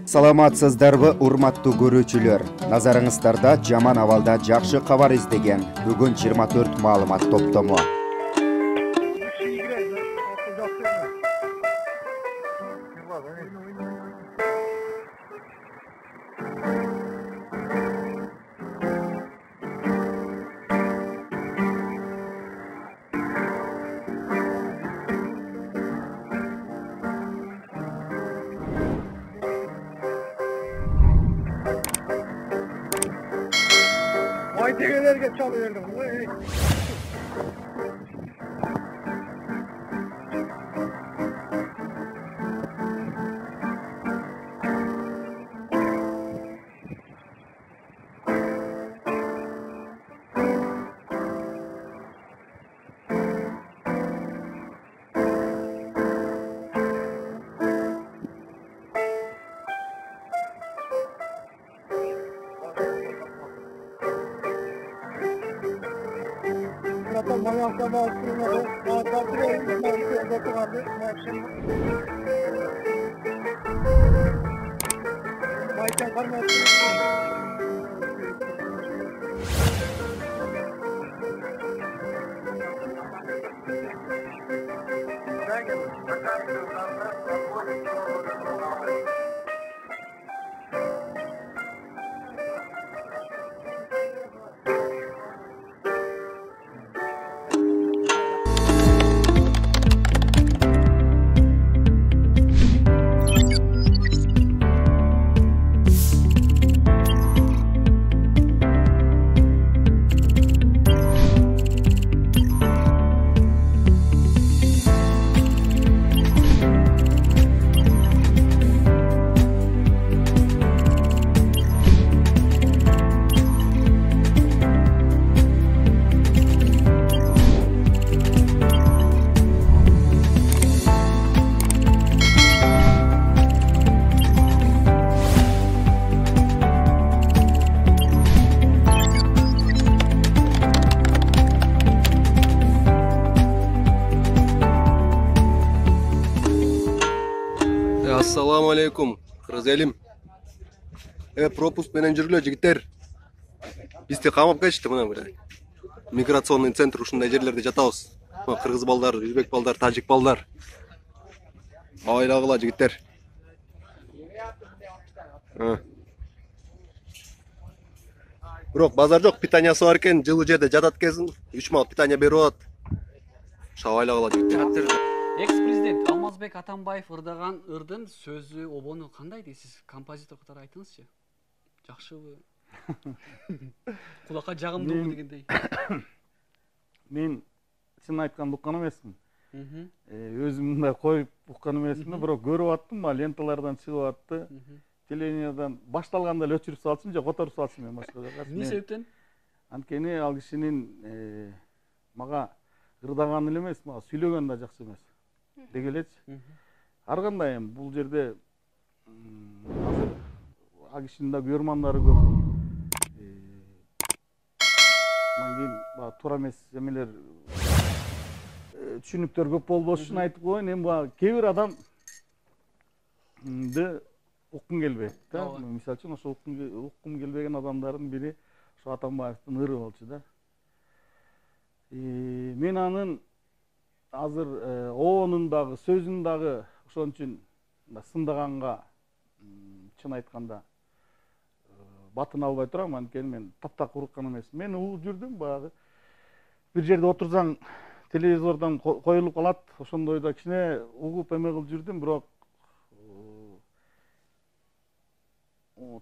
Саламатсыздарбы, урматтуу көрүүчүлөр. Назарыңыздарда жаман абалда жакшы кабар издеген бүгүн 24 маалымат топтому. Aytegelerge çalıyordum. Assalamu alaikum, Kırız elim. Пропуск менен жүргүлө жигиттер. Бизди камап кетишти мына бир. Миграционный центр ушундай жерлерде жатабыз. Кыргыз балдар, өзбек балдар, тажик балдар. Айлагыла жигиттер. Бирок базар жок, питаниясы бар экен, жылуу жерде жатат кезин 3 мал питания берип атат. Шабайлагыла жигиттер. Экс-президент Алмазбек Атамбаев ырдаган ырдын сөзү обону кандай дейсиз? Композитор катары айтыңызчы. Жакшыбы? Кулакка жагымдуубу дегендей. Мен чын айтканда уккан эмесмин. Өзүм мындай коюп уккан эмесмин, бирок көрүп аттым, ленталардан чыгып атты. Телевидениядан башталганда эле өчүрүп салчумун же которуп салчумун мен башка жака. Эмне себептен? Анткени ал кишинин мага ырдаган эле эмес, мага сүйлөгөн да жакшы эмес. Деги элечи. Ар кандай эми бул жерде азыр ал кишинин да көрмандары көп. Анан кийин баягы туура эмес эмелер түшүнүктөр көп болбош үчүн айтып коеюн, эми баягы кээ бир адамды уккум келбейт да. Мисалы үчүн ошо уккум келбеген адамдардын бири ошо Атамбаевдин ыры болчу да. Мен анын азыр оонун дагы сөзүн дагы ошон үчүн сындаганга чын айтканда батын албай турам, анткени мен таптак уруккан эмесмин. Мен угуп жүрдүм, баягы бир жерде отурсаң телевизордон коюлуп калат, ошондой да кичине угуп эме кылып жүрдүм, бирок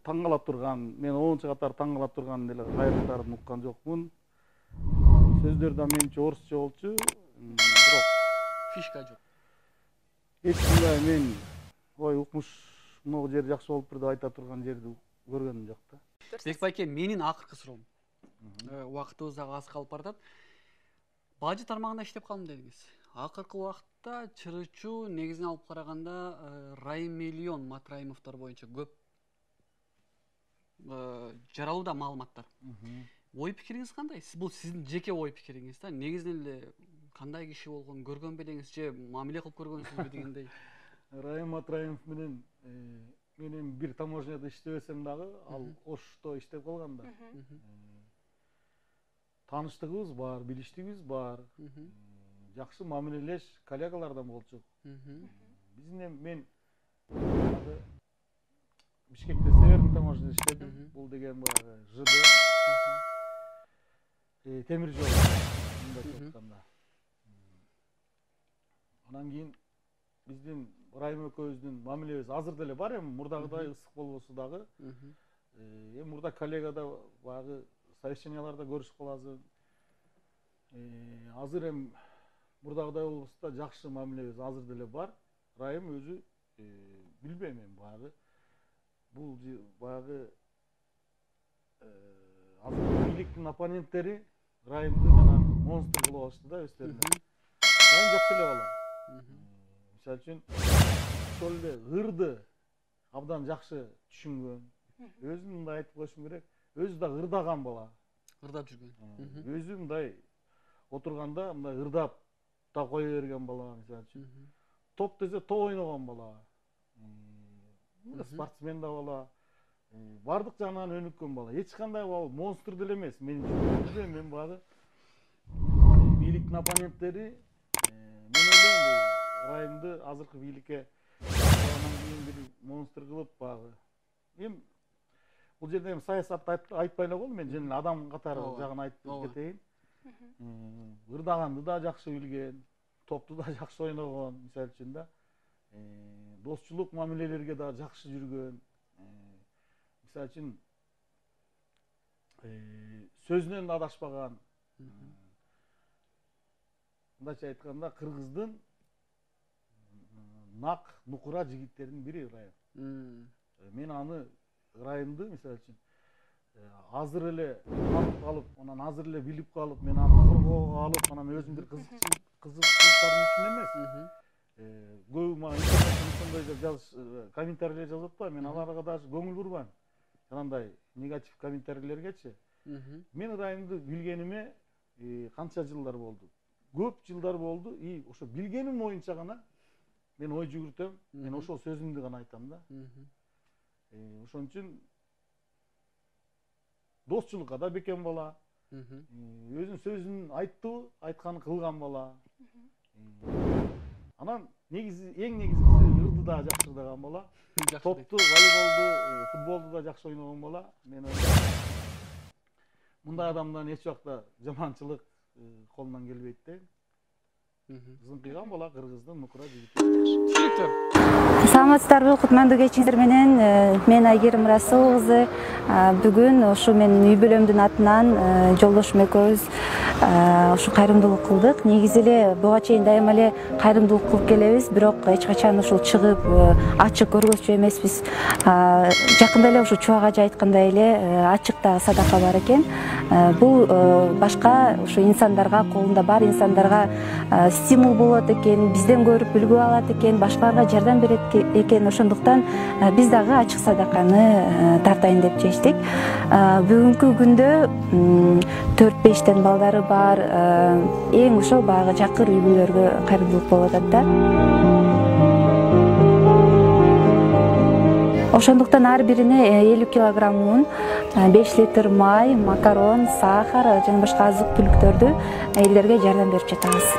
таң кала турган, мен 10 катар таң кала турган деле кайрыктарын уккан жокмун. Сөздөр да менче орусча болчу, бирок Фишка жок. Эч кандай мен укмуш могу жер жакшы болуптур деп айта турган жерди көргөнүм жок да. Бек байке, менин акыркы суроом. Убактыбыз дагы аз калып баратат. Бажы тармагында иштеп калдым дедиңиз. Акыркы убакытта чырычуу негизине алып караганда Раймиллион Матраимовдор боюнча көп жаралууда маалыматтар. Ой пикириңиз кандай? Бул сиздин жеке ой пикириңиз да. Негизинен эле кандай киши болгон, көргөн белеңиз же мамиле кылып көргөнсүзбү дегендей. Райым Матраимов менен менен бир таможняда иштебесем дагы, ал Ошто иштеп калганда. Тааныштыгыбыз бар, билиштигибиз бар. Жакшы мамилелеш коллегалардан болчу. Биздин мен Бишкекте Северный таможняда иштедим. Бул деген баягы ЖД. Темир жол мындайча айтканда. Анан кийин биздин Райым экөөбүздүн мамилебиз азыр деле бар, эми мурдагыдай ысык болбосо дагы. Эми мурда коллегада баягы совещанияларда көрүшүп каласың. Азыр эми мурдагыдай болбосо да жакшы мамилебиз азыр деле бар. Райым өзү билбейм эми баягы бул баягы азыр бийликтин оппоненттери Райымды жана монстр кылып алышты да өздөрүнө. Райым жакшы эле бала. Мисалы үчүн ошол эле ырды абдан жакшы түшүнгөн. Өзүн мындай айтып коюшум керек, өзү да ырдаган бала. Ырдап жүргөн. Өзү мындай отурганда мындай ырдап да кое берген бала, мисалы үчүн. Топ десе топ ойногон бала. Спортсмен да бала. Бардык жагынан өнүккөн бала. Эч кандай монстр деле эмес. Мен билбейм, мен баягы бийликтин оппоненттери мен ойлойм бул Райымды азыркы бийликке анан кийин бир монстр кылып баягы. Эми бул жерде эми саясатты айтпай эле коелу, мен жөн адам катары жагын айтып кетейин. Ырдаганды да жакшы билген, топту да жакшы ойногон, мисалы үчүн да. Достчулук мамилелерге да жакшы жүргөн. Мисалы үчүн сөзүнөн адашпаган. Мындайча айтканда Кыргыздын нак нукура жигиттеринин бири Райым. Мен аны Райымды мисалы үчүн азыр эле танып калып, анан азыр эле билип калып, мен аны коргоого алып, анан өзүм бир кызыкчылыктарым үчүн эмес. Көбү мага ошондой комментарийлер жазат да, мен аларга даже көңүл бурбайм. Жанагындай негатив комментарийлергечи. Мен Райымды билгениме канча жылдар болду? Көп жылдар болду. И ошо билгеним боюнча гана мен ой жүгүртөм. Мен ошол сөзүмдү гана айтам да. Ошон үчүн достчулукка да бекем бала. Өзүнүн сөзүн айттыбы, айтканын кылган бала. Анан эң негизгиси ырды да жакшы ырдаган бала. Топту, волейболду, футболду да жакшы ойногон бала. Мен ойлойм. Мындай адамдан эч убакта жаманчылык колунан келбейт да. Зыңкыйган бала Кыргыздын нукура жигити. Түшүнүктүү. Саламатсыздарбы, кутмандуу кечиңиздер менен. Мен Айгерим Расул кызы. Бүгүн ушу менин үй бүлөмдүн атынан жолдошум экөөбүз ушу кайрымдуулук кылдык. Негизи эле буга чейин дайыма эле кайрымдуулук кылып келебиз, бирок эч качан ушул чыгып ачык көргөзчү эмеспиз. Жакында эле ушу чубак ажы айткандай эле ачыкта садака бар экен. Бул башка ушу инсандарга, колунда бар инсандарга стимул болот экен, бизден көрүп үлгү алат экен, башкаларга жардам берет экен. Ошондуктан биз дагы ачык садаканы тартайын деп чечтик. Бүгүнкү күндө 4-5тен балдары бар, эң ошол баягы жакыр үй бүлөлөргө кайрымдуулук болуп атат да. Ошондуктан ар бирине 50 килограмм un, 5 литр май, макарон, сахар жана башка азык-түлүктөрдү элдерге жардам берип жатабыз.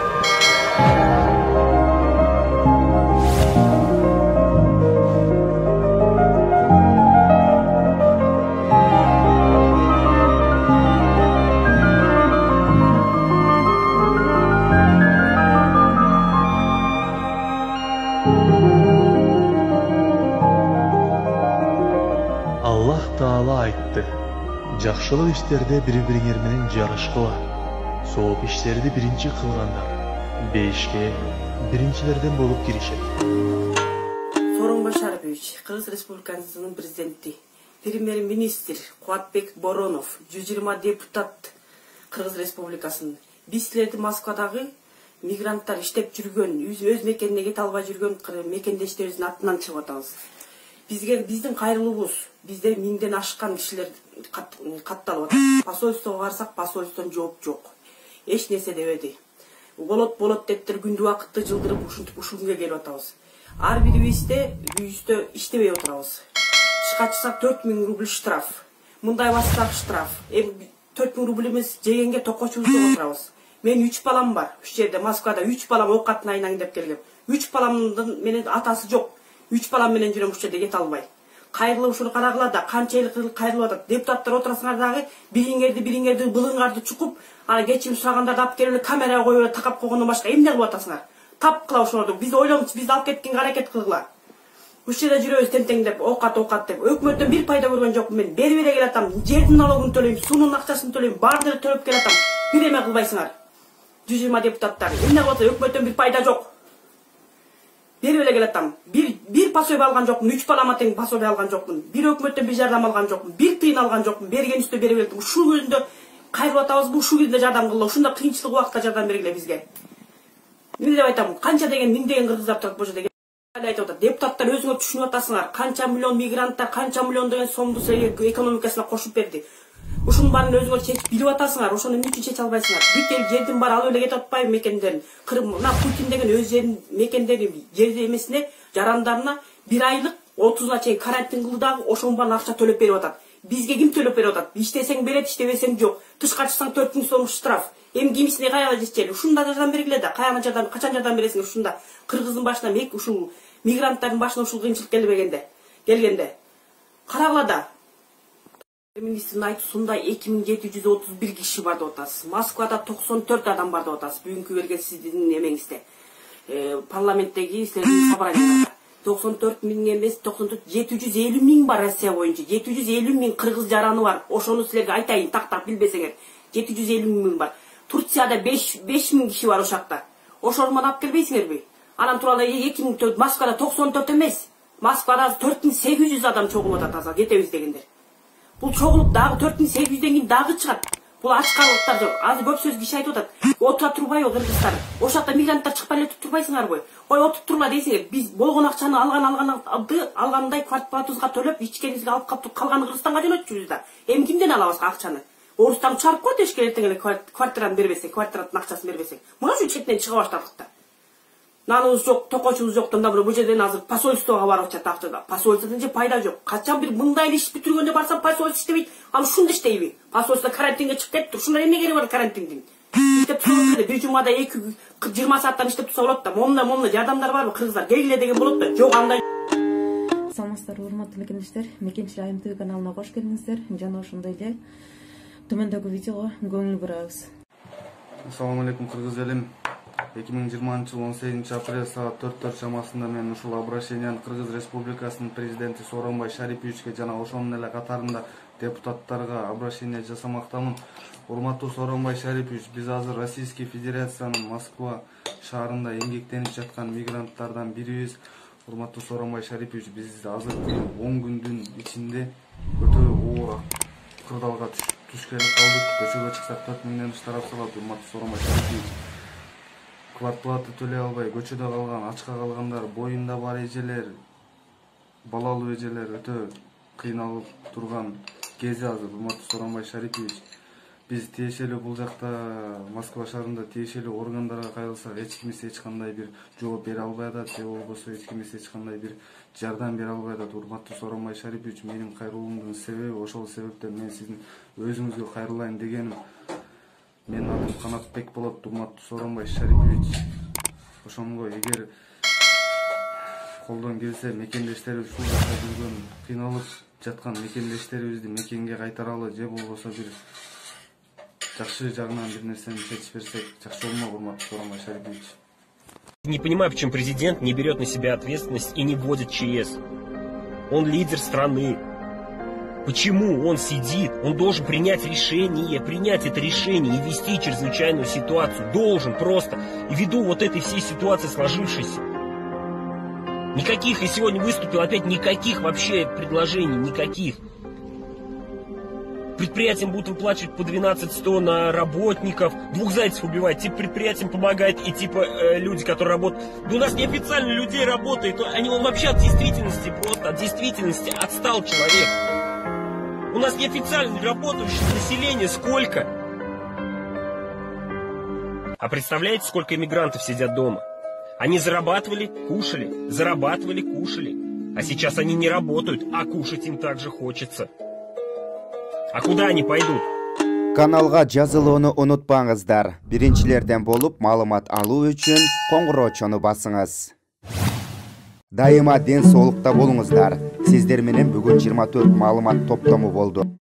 Аллах Таала айтты: жакшылык иштерде бири-бириңер менен жарышкыла. Сооп иштерди биринчи кылгандар бешке биринчилерден болуп киришет. Сооронбай Шарипович, Кыргыз Республикасынын президенти, премьер-министр Кубатбек Боронов, 120 депутат Кыргыз Республикасынын. Биз силерди Москвадагы мигранттар иштеп жүргөн, өз мекенине кете албай жүргөн мекендештерибиздин атынан чыгып атабыз. Биздин кайрылуубуз, бизде 1000ден ашкан кишилер катталып атат. Посольствого барсак, посольстводон жооп жок. Эч нерсе дебеди. Болот дептир күндү убакытты жылдырып ушул күнгө келип атабыз. Ар бирибизде үйүбүздө иштебей отурабыз. тышка чыксак 4000 рубль штраф. Мындай бассак штраф. 4000 рубль эмес, жегенге токочубуз деп отурабыз. Мен 3 балам бар. Үш жерде Москвада 3 балам оокатын айнайын деп келгем. 3 баламдын менен атасы жок. 3 балам менен жүрөм ушул жерде кете албай. Кайрылып ушуну карагыла да канча эл кайрылып атат. Депутаттар отурасыңар дагы бириңерди былыңарды чукуп, ана кечирим сурагандарды алып келип камерага коюп такап койгондон башка эмне кылып атасыңар? Тапкыла ошолорду. Биз ойлонуп, бизди алып кеткенге аракет кылгыла. Ушул жерде жүрөбүз тентең деп, оокат деп. Өкмөттөн бир пайда көргөн жокмун мен. Берип эле келатам. Жердин налогун төлөйм, суунун акчасын төлөйм, баардыгын төлөп келатам. Бир эме кылбайсыңар. 120 депутаттар. Эмне кылып атат? Өкмөттөн бир пайда жок. Берип эле келатам. Бир пособие алган жокмун. 3 балама тең пособие алган жокмун. Бир өкмөттөн бир жардам алган жокмун. Бир тыйын алган жокмун. Берген үстө берип келдим. Ушул көзүндө кайрылып атабызбы? Ушул кезде жардам кылгыла. Ушунда кыйынчылык убакытта жардам бергиле бизге. Эмне деп айтам? Канча деген миңдеген кыргыздар турат бул жерде. Айтып атат. Депутаттар өзүңөр түшүнүп атасыңар. Канча миллион мигранттар, канча миллион деген сомду экономикасына кошуп берди. Ушунун баарын өзүңөр чечип билип атасыңар. Ошону эмне үчүн чече албайсыңар? Бүт эл жердин баары алып эле кетип атпайбы мекендерин? Мына Путин деген өз жерин мекендерин жерди эмесине, жарандарына 1 айлык 30-на чейин карантин кылды дагы ошонун баарын акча төлөп берип атат. Бизге ким төлөп берип атат? Иштесең берет, иштебесең жок. Тышка чыксаң 4000 сом штраф. Эми кимисине каяга жетчели? Ушунда жардам бергиле да. Каяга жардам, качан жардам бересиң ушунда? Кыргыздын башына ушул мигранттардын башына ушул кыйынчылык келгенде. Карагыла да. Министрдин айтуусунда 2731 киши бар деп атасыз. Москвада 94 адам бар деп атасыз. Бүгүнкү берген сиздин эмеңизде. Парламенттеги силердин собранияда 94 миң эмес, 750 миң бар Россия боюнча. 750 миң кыргыз жараны бар. Ошону силерге айтайын, тактап билбесеңер. 750 миң бар. Турцияда 5 миң киши бар ошакта. Ошонун алып келбейсиңерби? Анан туралы 2004 Москвада 94 эмес. Москвада 4800 адам чогулуп атат азыр кетебиз дегендер. Бул чогулуп дагы 4800ден кийин дагы чыгат. Бул ачкарлыктар жок. Азыр көп сөз киши айтып атат. Отура турбайбы кыргыздар? Ошакта мигранттар чыкпай эле турбайсыңарбы? Ой, отуп турла дейсиңер. Биз болгон акчаны алгандай квартплатыбызга төлөп, ичкенибизге алып калып калган Кыргызстанга жөнөтчүбүз да. Эми кимден алабыз акчаны? Орустан чыгарып кой дешке эртең эле квартираны бербесең, квартиранын акчасын бербесең. Мына ушу четинен чыга баштадык да. Наныбыз жок, токочубуз жок, да бул жерден азыр посольствого барып атат акчада. Посольстводон же пайда жок. Качан бир мындай иш бүтүргөндө барсам посольство иштебейт. Ал ушунда иштейби? Посольство карантинге чыгып кетти. Ушунда эмне кереги бар карантиндин? Иштеп турганда бир жумада 20 сааттан иштеп турса болот да. Момна жардамдар барбы кыргыздар? Келгиле деген болот да. Жок андай. Саламатсыздарбы, урматтуу мекендештер. Мекенчилик Айым ТВ каналына кош келиңиздер. Жана ошондой эле төмөндөгү видеого көңүл бурабыз. Assalamu alaikum кыргыз элим. 2020 жыл 18 апрель саат 4 чамасында мен ушул обращениени Кыргыз Республикасынын президенти Сооронбай Шариповичке жана ошонун эле катарында депутаттарга обращение жасамактамын. Урматтуу Сооронбай Шарипович, биз азыр Российский Федерациянын Москва шаарында эмгектенип жаткан мигранттардан бирибиз. Урматтуу Сооронбай Шарипович, биз азыр 10 күндүн ичинде өтө оор кырдаалга түшкеле калдык. Көчөгө чыксак 4 миңден штраф салат. Урматтуу Сооронбай Шарипович, квартплата төлөй албай көчөдө калган, ачка калгандар, боюнда бар эжелер, балалуу эжелер өтө кыйналып турган кези азыр. Урматтуу Сооронбай Шарипович, биз тиешелүү бул жакта Москва шаарында тиешелүү органдарга кайрылсак эч кимиз эч кандай бир жооп бере албай атат, же болбосо эч кимиз эч кандай бир жардам бере албай атат. Урматтуу Сооронбай Шарипович, менин кайрылуумдун себеби ошол себептен мен сиздин өзүңүзгө кайрылайын дегеним. Менин атым Канатбек болот. Урматтуу Сооронбай Шарипович, ошонго эгер колдон келсе мекендештерибиз ушул жакта жүргөн, кыйналып жаткан мекендештерибизди мекенге кайтаралы, же болбосо бир жакшы жагынан бир нерсени чечип берсек жакшы болмок. Урматтуу Сооронбай Шарипович. Не понимаю, почему президент не берет на себя ответственность и не вводит ЧС. Он лидер страны. Почему он сидит? Он должен принять это решение и ввести чрезвычайную ситуацию. Должен просто. И ввиду вот этой всей ситуации сложившейся. Никаких, я сегодня выступил, опять никаких вообще предложений, никаких. Предприятиям будут выплачивать по 12-100 на работников. 2 зайцев убивать. Типа предприятиям помогает и типа люди, которые работают. Да у нас неофициально людей работает. Он вообще от действительности просто, от действительности отстал человек. У нас неофициально работающее население сколько? А представляете, сколько иммигрантов сидят дома? Они зарабатывали, кушали, зарабатывали, кушали. А сейчас они не работают, а кушать им также хочется. А куда они пойдут? Kanalga жазылууну унутпаңыздар. Биринчилерден болуп маалымат алуу үчүн коңгуроочону басыңыз. Дайыма ден соолукта болуңуздар. Сиздер менен бүгүн 24 маалымат топтому болду.